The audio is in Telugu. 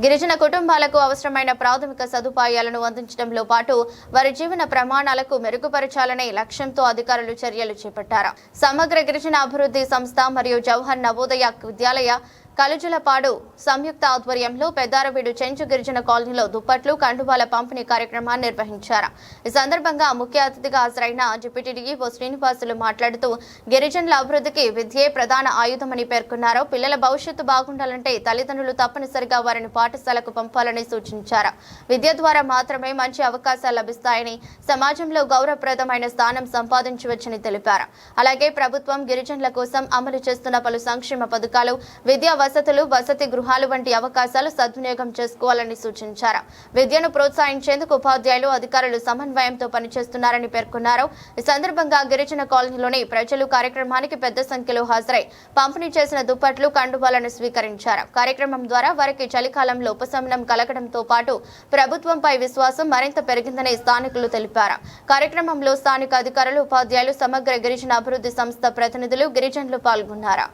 గిరిజన కుటుంబాలకు అవసరమైన ప్రాథమిక సదుపాయాలను అందించడంలో పాటు వారి జీవన ప్రమాణాలకు మెరుగుపరచాలనే లక్ష్యంతో అధికారులు చర్యలు చేపట్టారు. సమగ్ర గిరిజన అభివృద్ధి సంస్థ మరియు జవహర్ నవోదయ విద్యాలయ కలుజులపాడు సంయుక్త ఆధ్వర్యంలో పెద్దారవీడు చెంచు గిరిజన కాలనీలో దుప్పట్లు కండువాల పంపిణీ కార్యక్రమాన్ని నిర్వహించారు. ఈ సందర్భంగా ముఖ్య అతిథిగా హాజరైన డిప్యూటీ డీఈఓ శ్రీనివాసులు మాట్లాడుతూ గిరిజనుల అభివృద్ధికి విద్యే ప్రధాన ఆయుధమని పేర్కొన్నారు. పిల్లల భవిష్యత్తు బాగుండాలంటే తల్లిదండ్రులు తప్పనిసరిగా వారిని పాఠశాలకు పంపాలని సూచించారు. విద్య ద్వారా మాత్రమే మంచి అవకాశాలు లభిస్తాయని, సమాజంలో గౌరవప్రదమైన స్థానం సంపాదించవచ్చని తెలిపారు. అలాగే ప్రభుత్వం గిరిజనుల కోసం అమలు చేస్తున్న పలు సంక్షేమ పథకాలు, విద్యా వసతులు, వసతి గృహాలు వంటి అవకాశాలు సద్వినియోగం చేసుకోవాలని సూచించారు. విద్యను ప్రోత్సహించేందుకు ఉపాధ్యాయులు, అధికారులు సమన్వయంతో పనిచేస్తున్నారని పేర్కొన్నారు. ఈ సందర్భంగా గిరిజన కాలనీలోని ప్రజలు కార్యక్రమానికి పెద్ద సంఖ్యలో హాజరై పంపిణీ చేసిన దుప్పట్లు, కండువాలను స్వీకరించారు. కార్యక్రమం ద్వారా వారికి చలికాలంలో ఉపశమనం కలగడంతో పాటు ప్రభుత్వంపై విశ్వాసం మరింత పెరిగిందని స్థానికులు తెలిపారు. కార్యక్రమంలో స్థానిక అధికారులు, ఉపాధ్యాయులు, సమగ్ర గిరిజన అభివృద్ధి సంస్థ ప్రతినిధులు, గిరిజనులు పాల్గొన్నారు.